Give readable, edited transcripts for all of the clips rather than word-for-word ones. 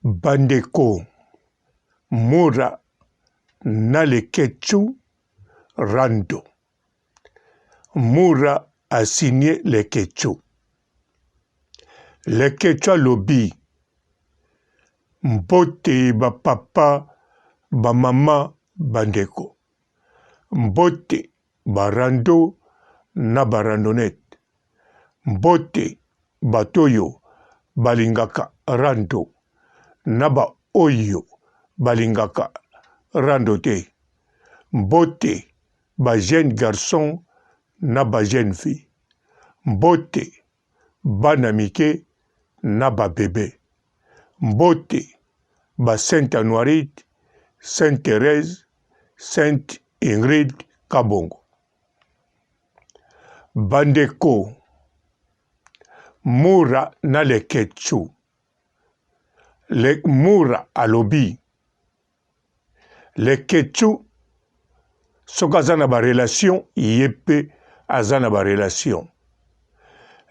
Bandeko Mura Nalekechu Rando. Mura a signé les Quechua. Les Quechua lobby. Mbote ba papa, ba mama, bandeko. Mbote barando na barandonette. Mbote batoyo balingaka rando. Naba oyo balingaka rando te. Mbote ba jeune garçon naba jeune fille. Mbote banamike naba bébé. Mbote ba Sainte Anoirite, Sainte Thérèse, Sainte Ingrid Kabongo. Bandeko Mura na le Quechua. Le Mura alobi. Le Quechua soka aza na ba relation yepe aza na ba relation.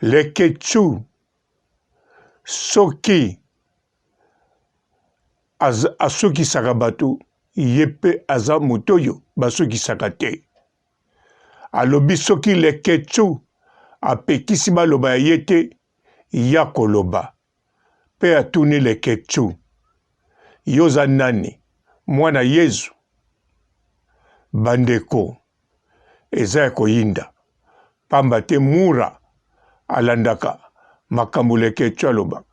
Le Quechua soki asokisaka bato yepe aza motoyo basokisaka te. Alobi soki le Quechua apekisi baloba ya ye te ya koloba. Pe atuni le Quechua. Yoza nani? Mwana Yezu. Bandeko. Eza ya koyinda. Pamba te Mura alandaka makambo le Quechua lobaka.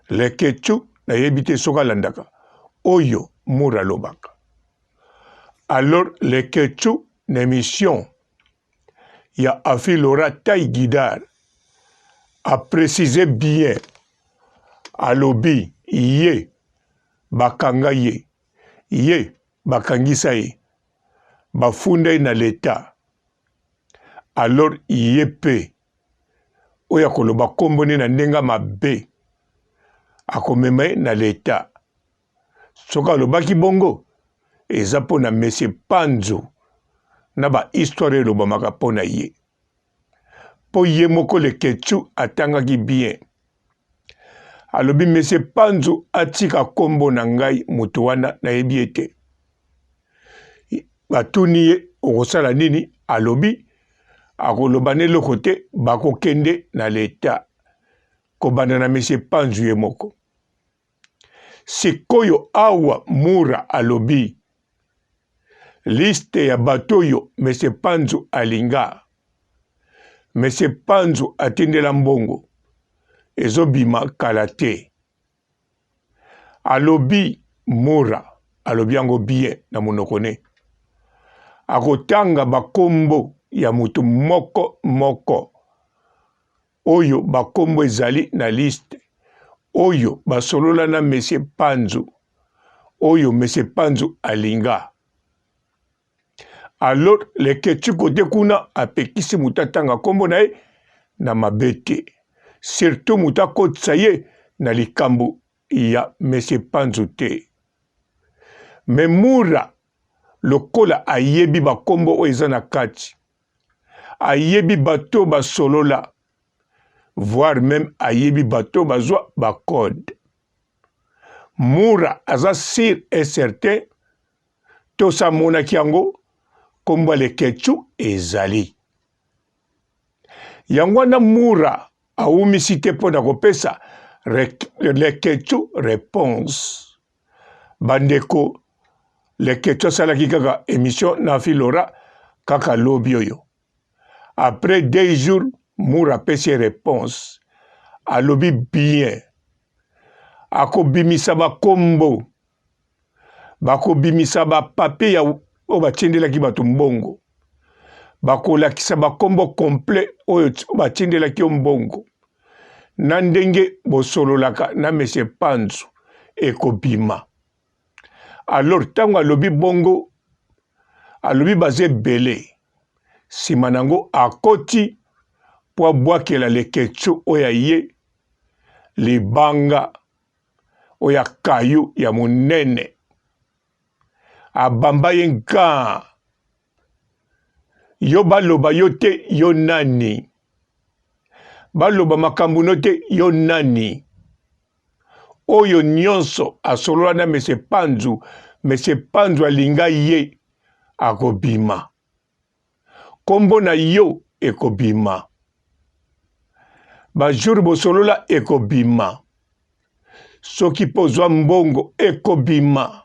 Le Quechua na yebite soka landaka. Oyo Mura lobaka. Alors le Quechua na émission ya Afilora Taïgidar a précisé bien alobi ye bakanga ye bakangisa ye bafunda na l'État. Alors ye pe oya koloba kombone na ndenga mabe akomema na l'État. Soka alobaki bongo eza pona Monsieur Panzo na ba histoire elobamaka pona ye. Po ye moko le Quechua atangaki bien. Alobi Monsieur Panzo atika kombo na ngai mutu wana na yebi ete. Batuni ye okosala nini? Alobi akoloba ne loko te bakokende na l'État. Kobanda na Monsieur Panzo ye moko. Sikoyo awa Mura alobi liste ya batoyo Monsieur Panzo alinga. Monsieur Panzo atindela mbongo. Ezobima kalate. Alobi Mura. Alobi yango bien na monokone. Akotanga bakombo ya mutu moko. Oyo bakombo ezali na liste. Oyo basolola na Monsieur Panzo. Oyo Monsieur Panzo alinga. Alors le Quechua kote kuna apekisi mutatanga kombo na ye na mabete. Surtout mutakotsa ye na likambo ya Monsieur Panzo te. Me Mura lokola ayebi bakombo oyo eza na kati. Ayebi bato basolola. Voire même ayebi bato bazwa bakode. Mura aza sûr et certain tosa monaki yango kombo le Quechua ezali. Yangwana Mura aumisi te pona kopesa le Quechua réponse. Bandeko le Quechua salaki kaka émission na Afilora kaka lobi oyo. Après 2 jours Mura pesi réponse. Alobi bien. Akobimisa bakombo. Bakobimisa ba papier ya o batyendelaki bato mbongo. Bakolakisa bakombo complet oyo batyendelaki mbongo. Na ndenge bosololaka na Monsieur Panzo ekobima. Alors tango alobi bongo alobi baze belé. Simanango akoti po abwakela le Quechua oya ye libanga oya kayu ya monene. Abamba ye nka. Yo baloba yo te yo nani. Baloba makambo no te yo nani. oyo nyonso asolola na mese panzu alinga ye akobima. Kombo na yo ekobima. Bajour bosolola ekobima. Soki pozwa mbongo ekobima.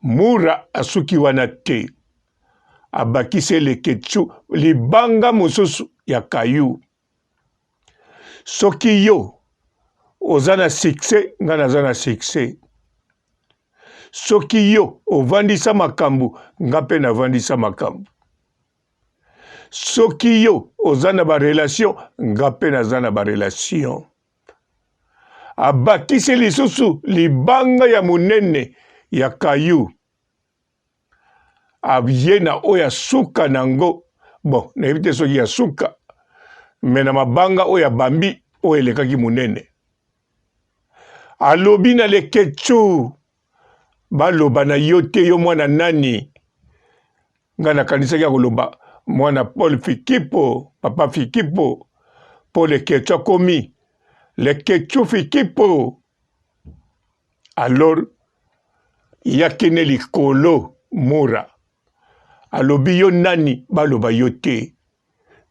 Mura asuki wana te. Abakise Leketchu libanga mosusu ya kayu. Soki yo ozana succès nga nazana succès. Soki yo ovandisa makambu nga pe navandisa makambu. Soki yo ozana ba relation nga pe nazana ba relation. Abakise lisusu libanga ya munene ya kayu. Abiena oya suka nango. Bon, naibite soki ya suka. Mena mabanga oya bambi oya lekaki munene. Alobi na Leketchu. Baloba na yote yo mwana nani. Nga na kanisa ya koloba. Mwana Paul Fikipo. Papa Fikipo. Paul Leketchu akomi. Leketchu Fikipo. Alors. Yakene likolo Mura. Alobi yo nani baloba yote.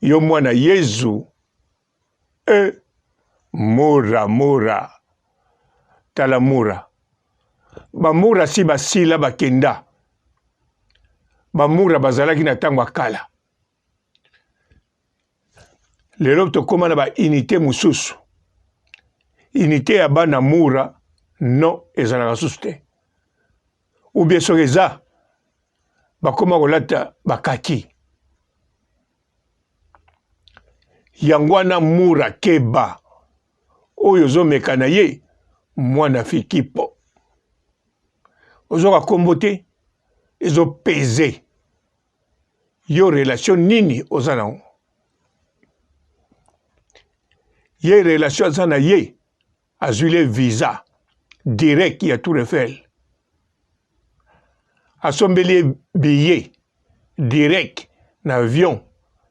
Yo mwana Yezu. Mura. Tala Mura. Bamura si basila bakenda. Bamura bazalaki na tango akala. Lelo tokoma na ba unité mususu. Unité ya bana Mura non ezalaka susu te. Ou bien soki eza bakoma kolata bakaki. Yangwana Mura keba. Oyo zomeka na ye mwana Fikipo. Ozoka kombo te ezo peze. Yo relation nini ozana. Ye relation azana ye azule visa direct ya Tour Eiffel. Asombeli billet direct na avion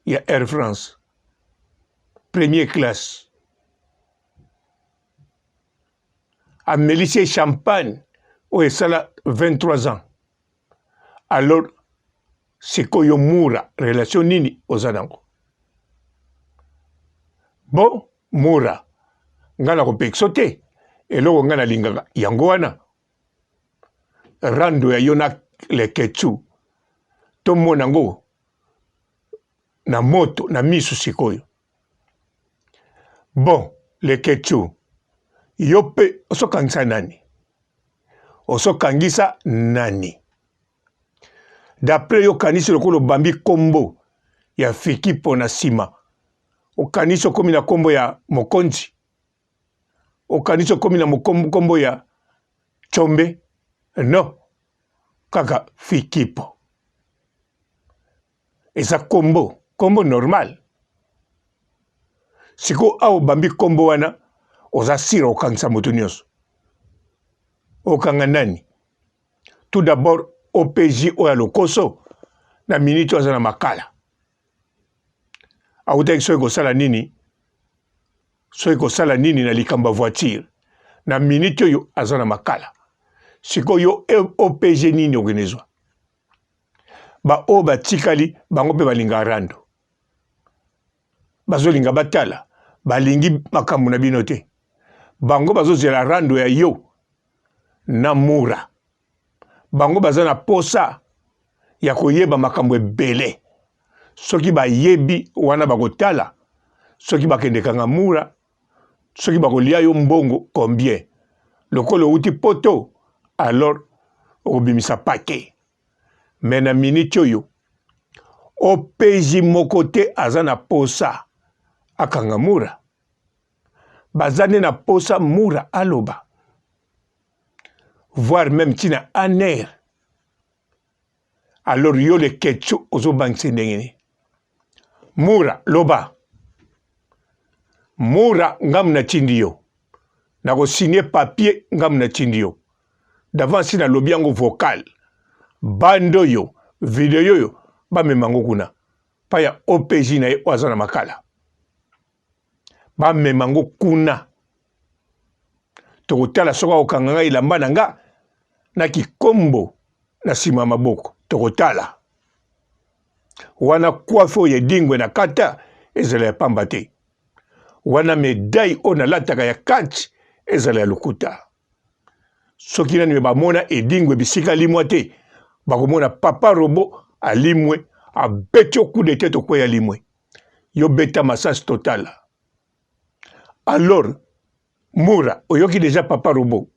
ya Air France. Première classe. Amélicie champagne où est ça 23 ans. Alors, c'est quoi yo Mura, relation nini ozanango. Bon, Mura, ngana ko peksote, eloko ngana linganga, yango wana. Rando ya yona Leketchu, tomo nango, na moto, na misu sikoyo. Bon, Leketchu, yope, oso kangisa nani. Oso kangisa nani. D'après yo kanisi lokolo bambi kombo ya Fikipo na sima. O kanisi komi na kombo ya Mokonzi. O kanisi komi na kombo ya Chombe. Non. Kaka Fikipo. Eza kombo normal. Siko au bambi kombo wana oza sira okangisa moto nyonso. Okanga nani? Tout d'abord OPJ oya lokoso na minute azana makala. Autaki soki kosala nini? Soki kosala nini na likamba voiture. Na minute oyo azana makala. Siko yo OPJ nini ogenezwa. Ba o batikali bango pe balinga rando. Bazolinga batala. Balingi makambo na bino te. Bango bazozela rando ya yo na Mura. Bango bazana posa ya koyeba makambo ebele. Soki bayebi wana bakotala. Soki bakendekanga Mura. Soki bakolia yo mbongo combien. Lokolo uti poto. Alors obimisa pake. Mena minute oyo. OPJ mokote azana posa. Akanga Mura. Bazane na posa Mura aloba. Voire même tina aner. Alors yo Leketchu ozo bangse ndengeni. Mura loba. Mura ngam na tindi yo. Nako signé papier ngam na tindi yo. D'avance na lobi yango vocal. Bando yo, video yo, ba memango kuna. Pa ya OPJ na ye wazana makala. Ba memango kuna. tokotala soka okanga ilamba nanga na kikombo na sima maboko tokotala wana coiffe oyo edingwe na kata ezala ya pamba te wana medaille oyo nalataka ya kati ezala ya lokuta soki nani bamona edingwe bisika limwa te bakomona papa robo alimwe abeti okude te tokweya limwe yo beta masasi totala alors Mura oyoki deja papa robo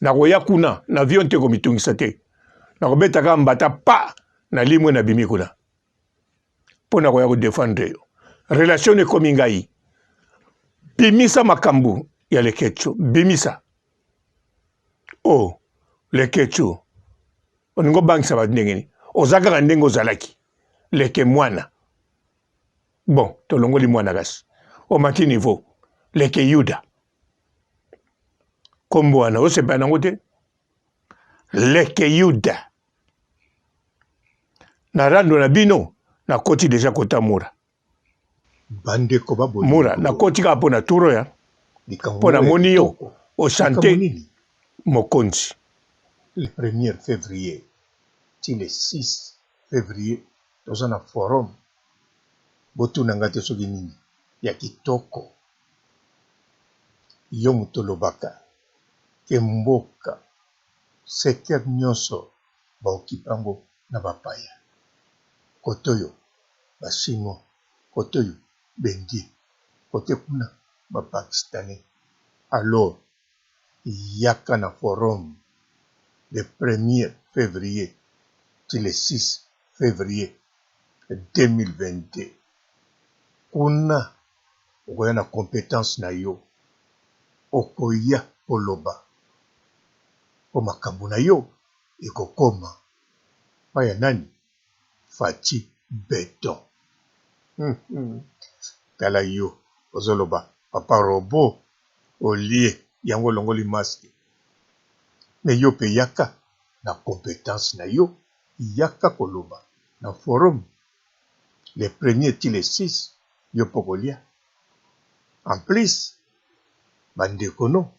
nakoya kuna na avion te komitungisa te nakobetaka mbata pa na limwe na bimi kuna mpo nakoya kodefendre yo relation ekomi ngai bimisa makambo ya lekecho bimisa lekecho oningo bangisa bandengeni oza kaka ndenge ozalaki leke mwana bon tolongoli mwana kasi omaki niveau leke yuda kombo wana osepa nango te leke yuda na rando na bino nakoti deja kota Mura bandeko babo Mura nakoti kaka mpo na turo ya mpo na moni yo ochante mokonzi le 1er février ti le 6 février toza na forum botuna te soki nini ya kitoko yo moto olobaka ke mboka secteur nyonso baokipa yango na bapaya kote oyo bachinois kote oyo bendie kote kuna bapakistanais alors yaka na forum le 1er février ti le 6 février 2022 kuna okoya na compétence na yo okoya koloba po makambo na yo ekokoma paya nani Fati Beton tala yo ozoloba papa robo olie yango longoli masque me yo pe yaka na compétence na yo yaka koloba na forum le 1er ti le 6 yo pokolia en plus bandeko no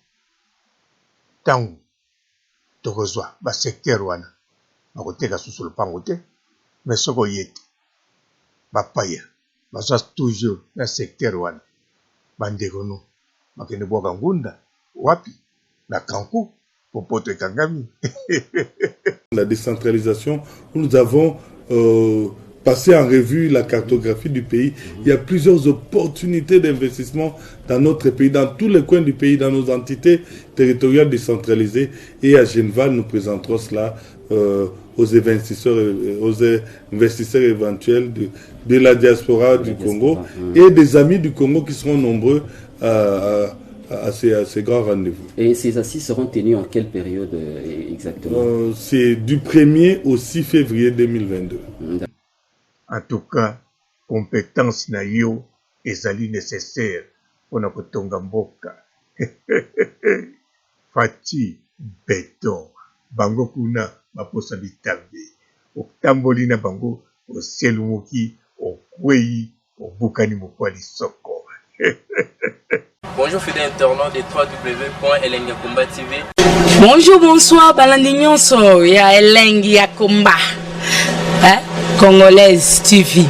tango tokozwa basecteur wana bakoteka susu lopango te mais soko ye te bapaya bazwa toujours na secteur wana bandeko no bakende bwaka ngunda wapi na kanku popoto ekangami. La décentralisation, nous avons passé en revue la cartographie du pays. Il y a plusieurs opportunités d'investissement dans notre pays, dans tous les coins du pays, dans nos entités territoriales décentralisées. Et à Geneva, nous présenterons cela aux investisseurs éventuels de la diaspora du Congo et des amis du Congo qui seront nombreux à ces grands rendez-vous. Et ces assises seront tenues en quelle période exactement? C'est du 1er au 6 février 2022. En tout cas, compétence na yo ezali nécessaire pour kotonga mboka. Fati Beton bango kuna baposa bitambe otamboli na bango oselumuki okwei obukani mokwali soko. Bonjour fidèles internautes de www.elengiakomba TV. Bonjour, bonsoir, balandi nyonso ya Elengi ya Komba. Congolaise TV.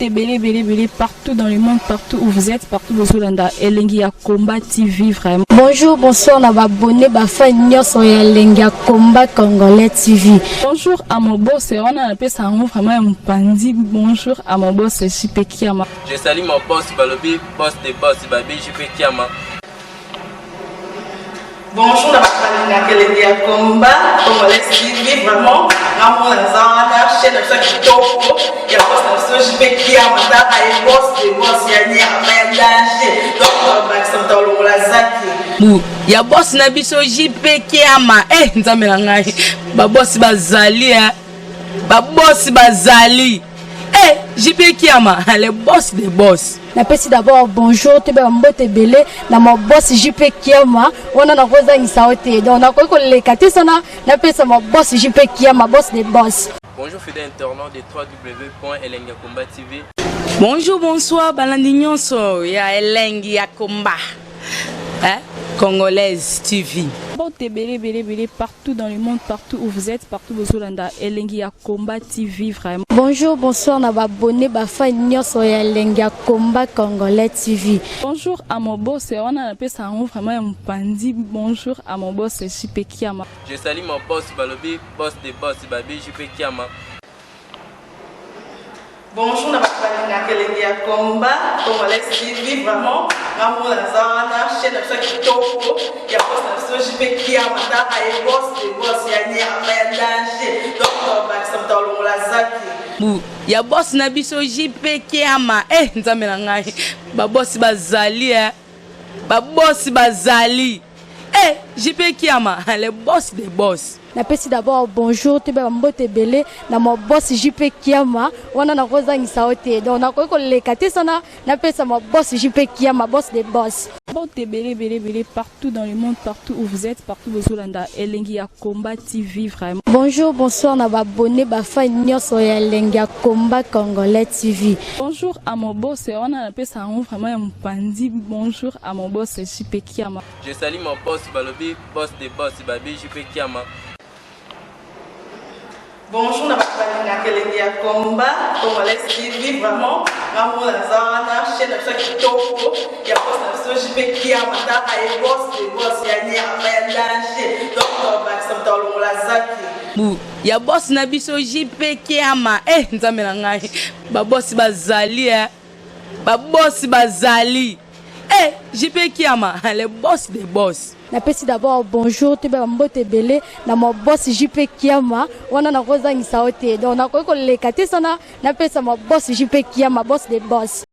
Belé partout dans le monde, partout où vous êtes, partout où vous êtes, Elengi ya Komba TV vraiment. Bonjour, bonsoir, on va abonner bafan nyonso ya Elengi ya Komba Congolais TV. Bonjour à mon boss, on a appelé ça vraiment un pandi. Bonjour à mon boss, JP Kiama. Je salue mon boss Balobi, boss des boss Babi, JP Kiama. Bonjour, la Elengi ya Komba Congolais TV vraiment. Ramon Lazana, chaîne de ça qui topo, il y a pas de JP Kiama, tata et boss des boss ya ni à danger. Donc on va s'entendre la zaki. Ya boss na biso JP Kiama, nzambe na ngai. Ba boss bazali ba boss bazali. JP Kiama, le boss des boss. Napesi d'abord bonjour, tu mbote belé na mon boss JP Kiama, on a rosa insaote. Donc on a quoi les katesana, napesa mon boss JP Kiama, boss des boss. Bonjour fidèles internautes de www.elengiakomba TV. Bonjour, bonsoir, balandi nyonso ya Elengi ya Komba. Congolaise TV. Bon, belé, partout dans le monde, partout où vous êtes, partout où vous êtes, Elengi ya Combat TV, vraiment. Bonjour, bonsoir, na abonné, bafa nyonso ya Elengi ya Combat Congolais TV. Bonjour à mon boss, on a appelé ça vraiment un pandi. Bonjour à mon boss, JP Kiama. Je salue mon boss Balobi, boss des boss, Babi JP Kiama. Bonjour, na Elengi ya Combat Congolais TV, vraiment. Amour la zona, chaîne de qui topo, il y a boss na JP Kiama, ta ay boss des boss, ya ni ya danger. Donc on va ça dans la zaki. Ya boss na biso JP Kiama, nzambe na ngai. Ba boss bazali ba boss bazali. JP Kiama, le boss des boss. Napesi d'abord bonjour te ba mbote belé na mo boss JP Kiama wana na kozangisa ote donc na ko lekate sana napesa mo boss JP Kiama boss des boss. Bon, belé, partout dans le monde, partout où vous êtes, partout où vous êtes, Elengi ya Combat TV, vraiment. Bonjour, bonsoir, na abonné, bafa nyonso ya Elengi ya Combat Congolais TV. Bonjour à mon boss, on a appelé ça vraiment un pandi. Bonjour à mon boss, JP Kiama. Je salue mon boss Balobi, boss des boss, Babi JP Kiama. Bonjour, na Elengi ya Combat Congolais TV, vraiment. Amour la zona, chaîne de qui topo, il y a boss na JP Kiama, ta ay boss des boss, ya ni ya danger. Donc on va ça dans la zaki. Ya boss na biso JP Kiama, nzambe na ngai. Ba boss bazali ba boss bazali. JP Kiama, le boss des boss. Napesi d'abord bonjour te ba mbote belé na mo boss JP Kiama wana na kozangisa ote donc na ko lekate sana napesa mo boss JP Kiama boss des boss.